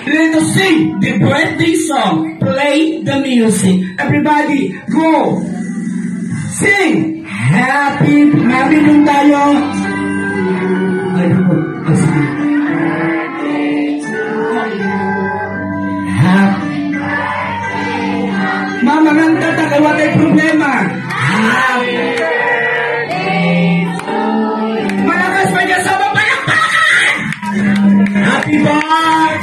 Let us sing the birthday song. Play the music. Everybody, go! Sing! Happy nung tayo. Happy. Mama, nanta tayo, wala problema. Happy. Malakas pa niya sa mapalakpakan! Happy birthday!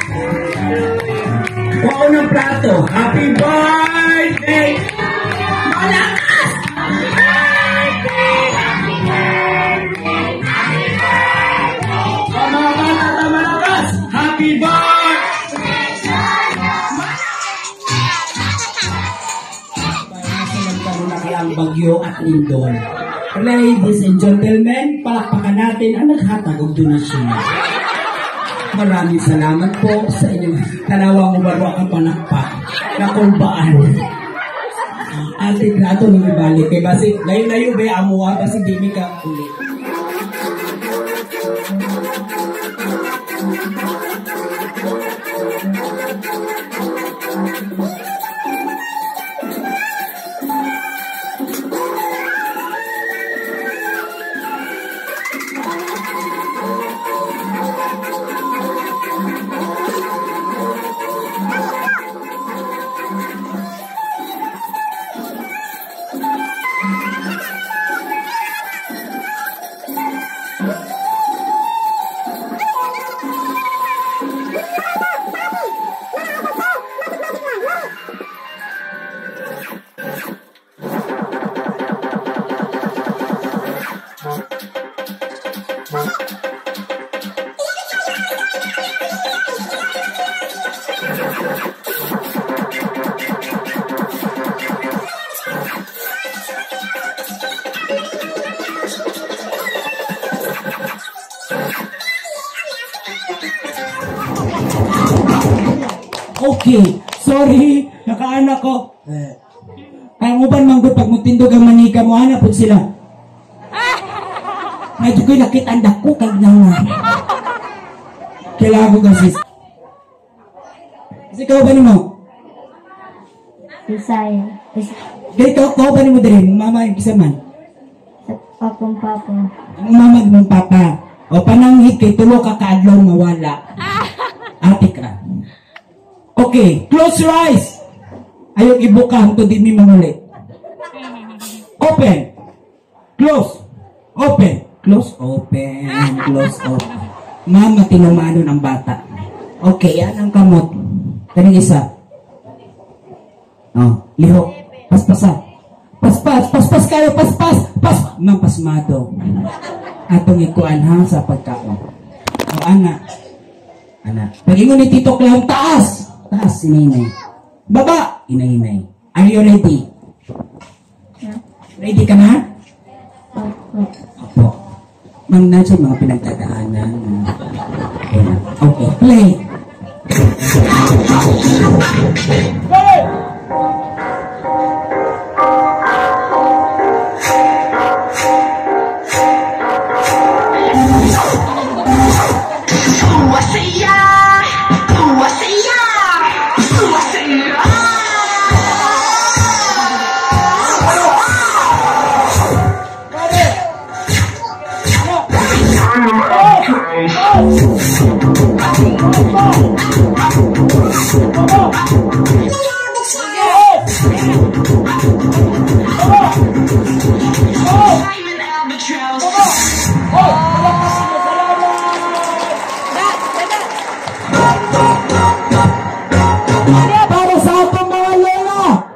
Wow ng plato. Happy birthday! Malakas! Happy birthday! Happy birthday! Happy birthday! O mga bata na malakas! Happy birthday! Malaki ang bagyo at lindol. Ladies and gentlemen, palakpakan natin ang naghatag ng donasyon. Maraming salamat po sa inyong talawang ubarwa ang panakpak na kulbaan. Ate grato nung ibalik. Kaya basi, layo-layo ba amuha kasi di mi ka ulit. Okay, sorry, nakaanak ko. Ang uban manggut pag mutindog ang manika mo, hanap po sila. Medyo ko'y nakitandak ko kag nangan. Kailangan ko kasi. Kasi ikaw ba ni mo? Bisaya. Dito, ikaw ba ni mo din? Mama, yung kisa man? Papong papa. Ang mama mong papa. O pananghit kay tulo ka kaadlaw mawala. Ate ka. Okay, close your eyes. Ayaw ibuka hangtod din mi manulit. Open. Close. Open. Close. Open. Close. Open. Mama, tinumano ng bata. Okay, yan ang kamot. Kaning isa. Oh, liho. Paspasa. Paspas. Paspas kayo. Paspas. Pas. Mang pasmado. Atong ikuan ha sa pagkaon. O, anak. Anak. Pag-ingon ni Tito Clown, taas. Taas, inay-inay. Baba, inay-inay. Are you ready? Yeah. Ready ka na? Opo. Opo. Mang nandiyan mga pinagdadaanan. Okay, play. Go! Para sa atong mga lola.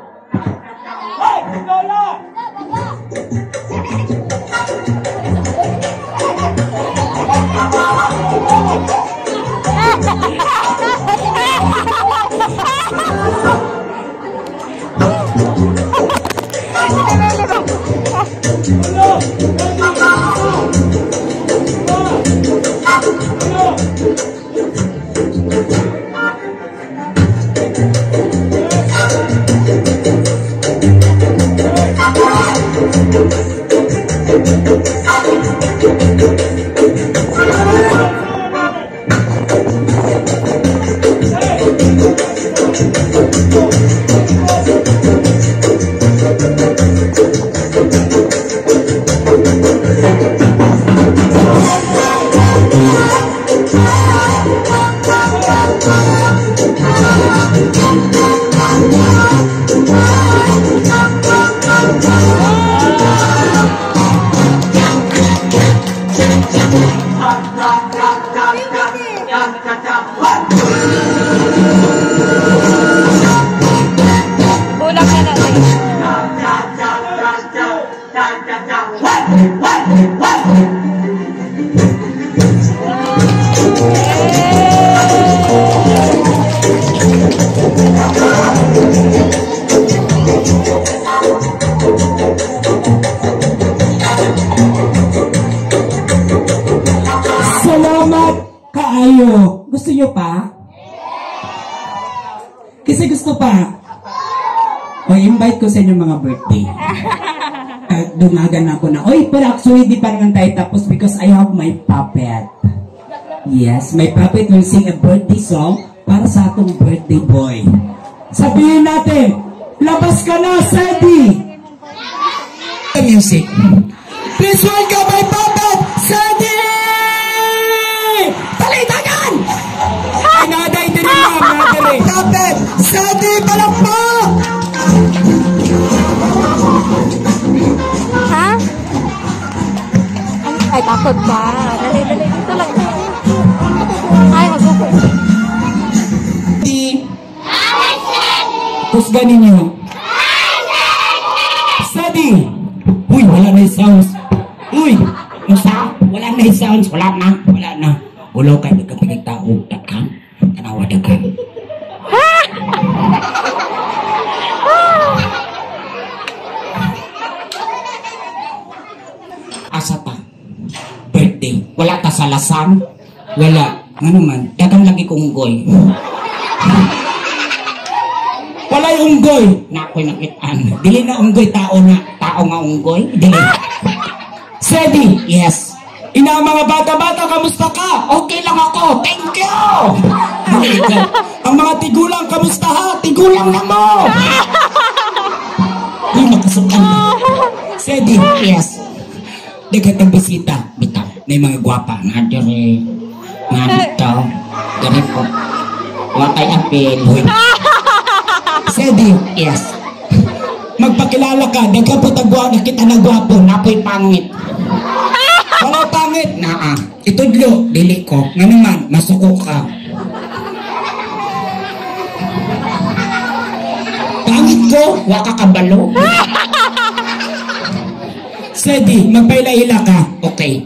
Salamat kaayo. Gusto nyo pa? Kasi gusto pa. O, invite ko sa inyo mga birthday. Dumagan ako na, oy, pero actually di pa naman tayo tapos because I have my puppet. Yes, my puppet will sing a birthday song para sa atong birthday boy. Sabihin natin, labas ka na, Sadie! The music. Please welcome my puppet, Sadie! Talitagan! Ay, naday din yung mga naday. Puppet, Sadie, palakpak! Ha? Ay, takot ba? Dali, dito lang. Ay, mag-go. Kusga ninyo. Sadie! Uy, wala na yung sounds. Uy! Musa? Wala na yung sounds. Wala na. Wala na. Ulaw kayo nagkapagig tao. Dakan. Tanawa dakan. Asa ta? Birthday. Wala ta sa lasang. Wala. Ano man? Dagang lagi kong unggoy. Walay unggoy. Na ako'y nakitaan. Dili na unggoy tao na. Tao nga unggoy. Dili. Sadie. Yes. Ina mga bata-bata, kamusta ka? Okay lang ako. Thank you. Dili ka. Ang mga tigulang, kamusta ha? Tigulang na mo. Uy, nakasukan. Sadie. Yes. Dagatang bisita. Bitaw. Na yung mga gwapa. Nga dire. Nga dito. Ganito. Wakay apel. Uy. Sadie, yes. Magpakilala ka, nagkaputagwa, nakita na gwapo, napoy pangit. Wala pangit, naa. Itudlo, dili ko. Nga naman, masuko ka. Pangit ko, waka kabalo. Sadie, magpaila-ila ka. Okay.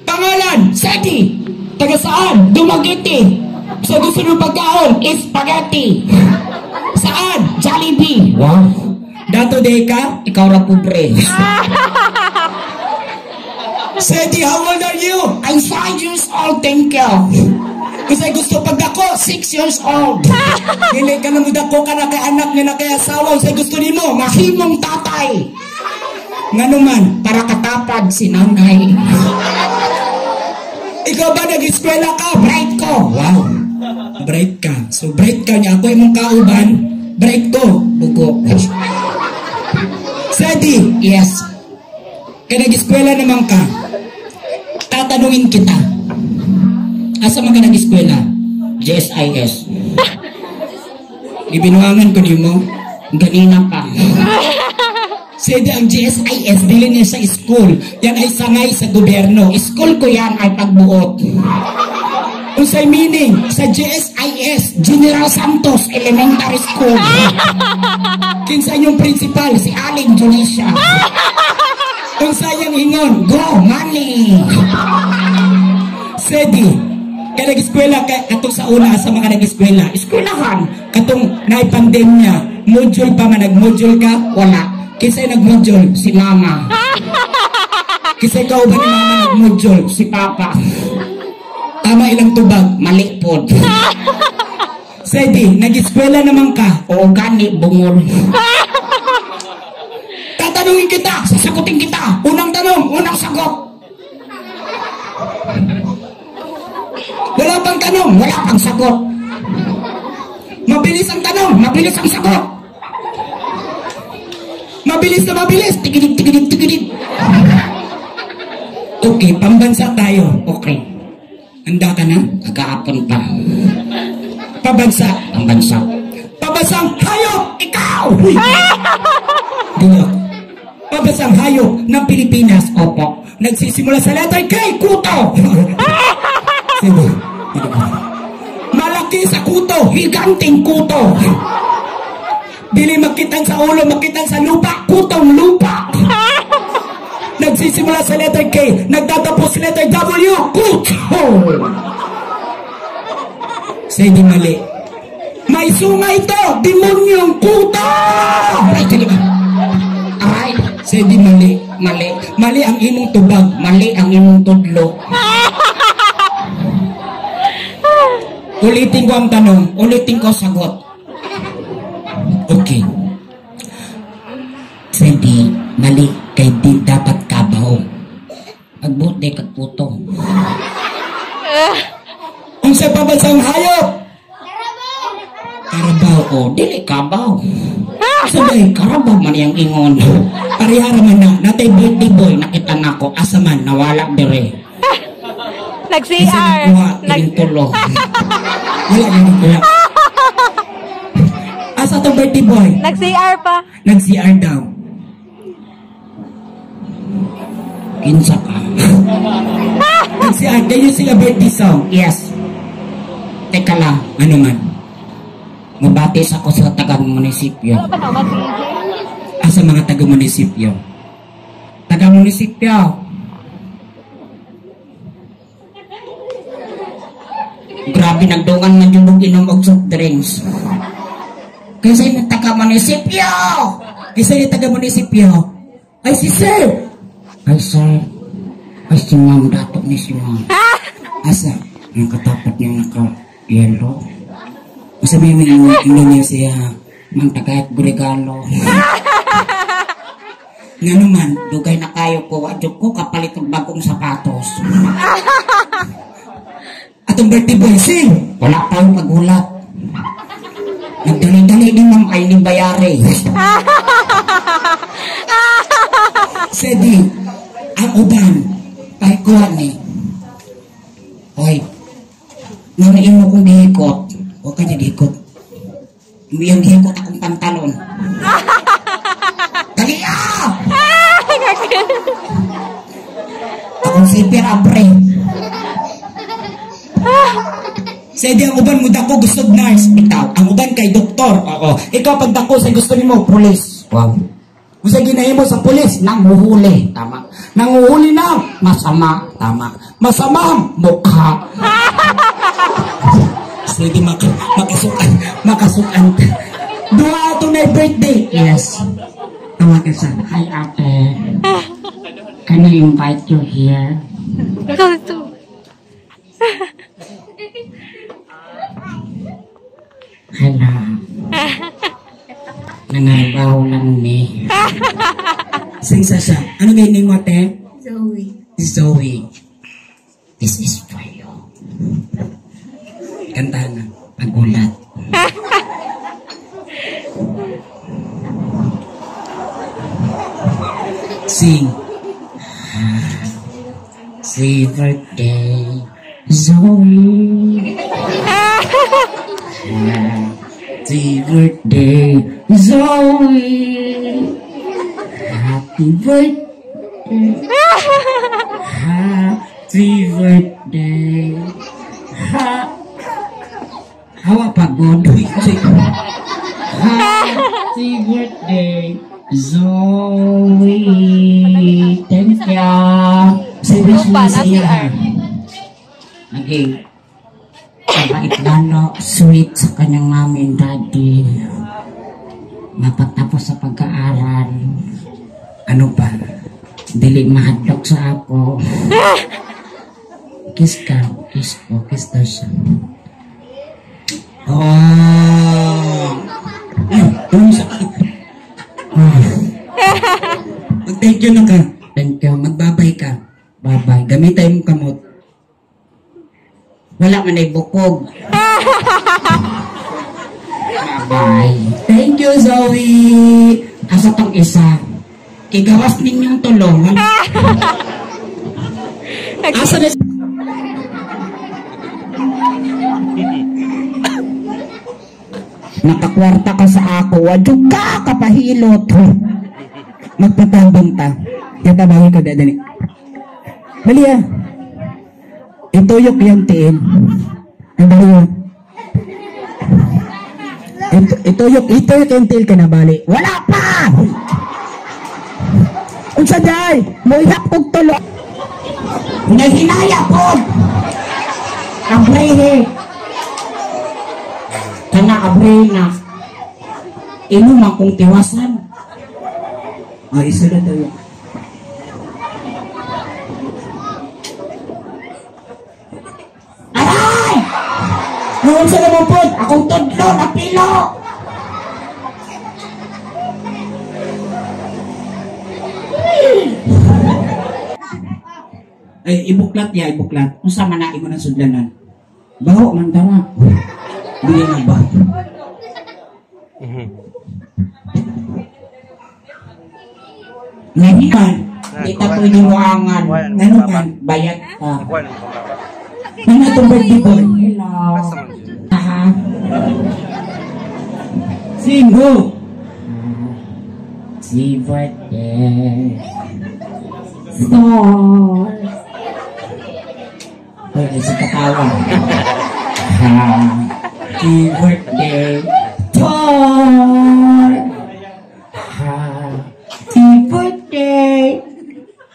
Pangalan, Sadie. Taga saan? Dumaguete. Sa gusto ng pagkaon, spaghetti. Saan? Jollibee. Wow. Dato day ka, ikaw ra pobre. Sadie, how old are you? I'm 5 years old, thank you. Kasi gusto pag ako, 6 years old. Dili ka na mo dako ka na kay anak niya na kay asawa. Kasi gusto ni mo, mahimong tatay. Nga naman, para katapad si nanay. Ikaw ba nag-eskwela ka? Bright ko. Wow. Bright ka. So bright ka niya. Ako yung kauban. Bright ko. Bugo. Sadie. Yes. Kaya nag-eskwela naman ka. Tatanungin kita. Asa man ka nag-eskwela? JSIS. Ibinuangan ko niyo mo. Ganina pa. Sige, ang GSIS, dili niya sa school. Yan ay sangay sa gobyerno. School ko yan ay pagbuot. Kung sa'y meaning, sa GSIS, General Santos Elementary School. Kinsa yung principal, si Aling Julicia. Kung sayang ingon, go, money! Sedi, kaya nag-eskwela, katong sa una sa mga nag-eskwela, eskwelahan, katong naipandemya, module pa man, nag-module ka, wala. Kisa'y nag-module, si mama. Kisa'y kauban ni mama nag-module, si papa. Tama ilang tubag, mali po. Sedi, nag-eskwela naman ka, o gani, bungol. Tatanungin kita, sasagutin kita. Unang tanong, unang sagot. Wala pang tanong, wala pang sagot. Mabilis ang tanong, mabilis ang sagot. Mabilis na mabilis, tigidig. Okay, pambansa tayo. Okay. Handa ka na? Kagahapon pa. Pambansa. Pambansa. Pambansang hayop, ikaw! Dino. Pambansang hayop ng Pilipinas, opo. Nagsisimula sa letter K, kuto! Sige. Malaki sa kuto, higanting kuto. Dili makitan sa ulo, makitan sa lupa, kutong lupa. Nagsisimula sa letter K, nagtatapos sa letter W, kuto. Sige, mali. May sungay ito, demonyong kuto. Ay, sige, mali. Mali ang imong tubag, mali ang imong tudlo. Ulitin ko ang tanong, ulitin ko sagot. Okay. Hindi, mali. Kay di dapat kabaw. Pagbuti kag puto. Kung sa pambansang hayop. Karabaw o, dili kabaw. Sabay, karabaw man yung ingon. Parihara man na, natay birthday boy, nakita na ko, asa man, nawala dire. Nag-CR. Nagtulo. Wala na nagtulo. Asa to birthday boy? Nag-CR pa. Nag-CR daw. Kinsa ka? Nag-CR. Kayo sila birthday song? Yes. Teka lang. Ano man? Mabatis ako sa taga-munisipyo. Asa mga taga-munisipyo? Taga-munisipyo. Grabe, nagdungan man yung inom og soft drinks. Kasi yung taga-munisipyo! Kasi yung taga-munisipyo, ay si sir! Ay sir, ay si ma'am, dato ni si ma'am. Asa? Yung katapat niya naka-yellow. Masabi mo niya siya, mang tagayat burigalo. Nga naman, dugay na kayo ko, adyo ko kapalit ng bagong sapatos. Atong birthday boy, sing! Wala pa yung magulat. Nagdali-dali din ng ay ni bayari. Sedi, ang uban, paikuan ni. Hoy, nanain mo kong dihikot. Huwag ka niya dihikot. Yung dihikot akong pantalon. Dali ah! Akong sipir abre. Sedi, ang uban mo dako gusto nurse. Ikaw, ang uban kay doktor. Oo. Ikaw pag dako sa gusto nimo police. Wow. Kung sa ginahimo sa police, nanguhuli. Tama. Nanguhuli na masama. Tama. Masamang mukha. Sedi, makasukan. Dua ito na birthday. Yes. Tawag ka sa, hi ate. Can I invite you here? Go to. Hala. Nangabaw lang ni. Singsa siya. Ano ngayon mo, te? Zoe. Zoe. This is for you. Kantahan na. Pagulat. Sing. Happy birthday, Zoe. Happy birthday, Zoe. Happy birthday. Happy birthday. Hawa pagod. Happy birthday, Zoe. Thank you. Say wish mo sa iya. Okay. Mabait lalo, sweet sa kanyang mami and daddy. Mapagtapos sa pag-aaral. Ano pa? Dili mahadlok sa ako. Kiss ka. Kiss ko. Kiss daw siya. Oh! Ano siya? Mag-thank you na ka. Thank you. Magbabay ka. Bye-bye. Gamitay mong kamot. Wala man ay bukog. Bye. Thank you, Zoe. Asa tong isa? Kigawas ninyong tulong. Asa na... Nakakwarta ka sa ako. Wadyo ka kapahilot. Magpatambang ta. Yatabawin ka dadani. Bali ah. Ituyok yung tiin. Ang bali ah. Ituyok yung tiin ka na bali. Wala pa! Unsa day? Muihap kong tulo. Hinay-hinaya po! Abrihe! Kana abrihe na. Inuman kong tiwasan. Isa na tayo. Aray! Noon sa naman po, akong tudlo na pilo! Ay, ibuklat ya, ibuklat. Kung sama na mo ng sudlanan. Baho man tara. Hindi na ba? Ngayon, kita po iniwangan. Ngayon man, bayat ka. Ano itong birthday boy? Hello. Aha. Singo. Si birthday. Stars. Ay, si katawa. Happy birthday. Stars. Happy birthday.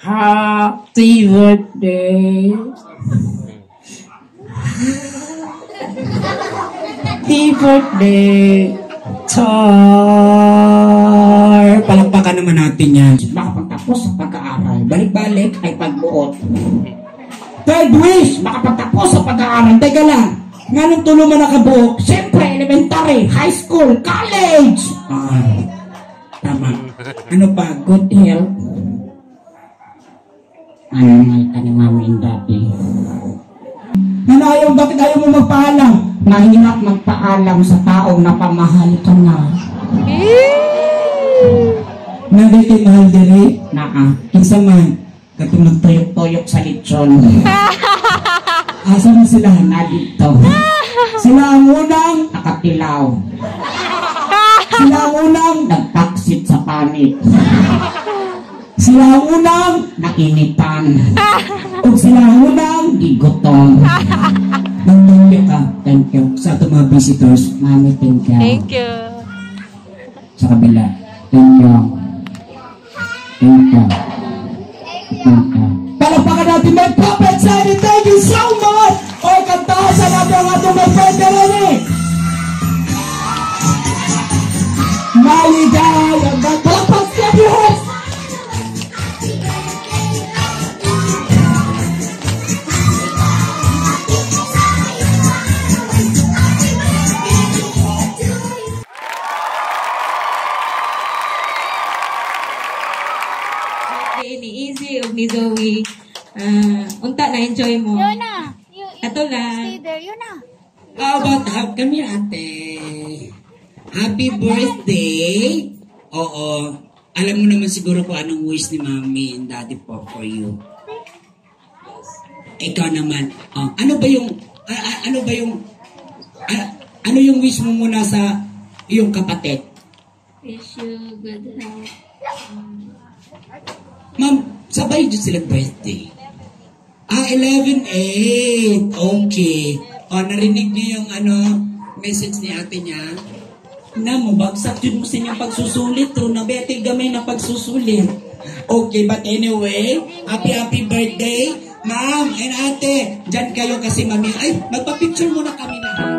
Happy birthday. Happy birthday. Char! Palakpakan naman natin yan. Makapagtapos sa pag-aaral. Balik-balik ay pagbuot. Third wish, makapagtapos sa pag-aaral. Teka lang, nga nung tulo man nakabuok, siyempre, elementary, high school, college! Tama. Ano pa? Good health. Ano may kanyang mami and daddy? Ayaw, bakit ayaw mo magpaalam? Mahirap magpaalam sa taong napamahal ka na. Nagiging mahal diri? Naa. Kinsa man, katong nagtuyok-tuyok sa lechon. Asa na sila? Nadito. Sila ang unang nakatilaw. Sila ang unang nagtaksit sa panit. Sila ang unang nakinitan. O sila ang unang gigutom. Thank you ka. Thank you. Sa ating mga visitors, mami, thank you. Thank you. Sa kabila, thank you. Thank you. Thank you. Palakpakan natin may puppet side. Thank you so much. O, kantahan sa natin ang atong may pwede rin eh. Maligaya. Palakpak siya, yes! Ni Easy o ni Zoe. Unta na-enjoy mo. Yun na. Ato lang. Stay there. Yun na. How about kami ate? Happy birthday! Oo. Alam mo naman siguro kung anong wish ni mommy and daddy po for you. ikaw naman. Ano ba yung ano yung wish mo muna sa iyong kapatid? Wish you good health. Ma'am, sabay dyan sila birthday. 11-8. Okay. Narinig niyo yung message ni ate niya? Na mo, bagsak yun mo sa inyong pagsusulit. True na bete gamay na pagsusulit. Okay, but anyway, happy birthday. Ma'am and ate, dyan kayo kasi mami. Ay, magpa-picture muna kami lahat.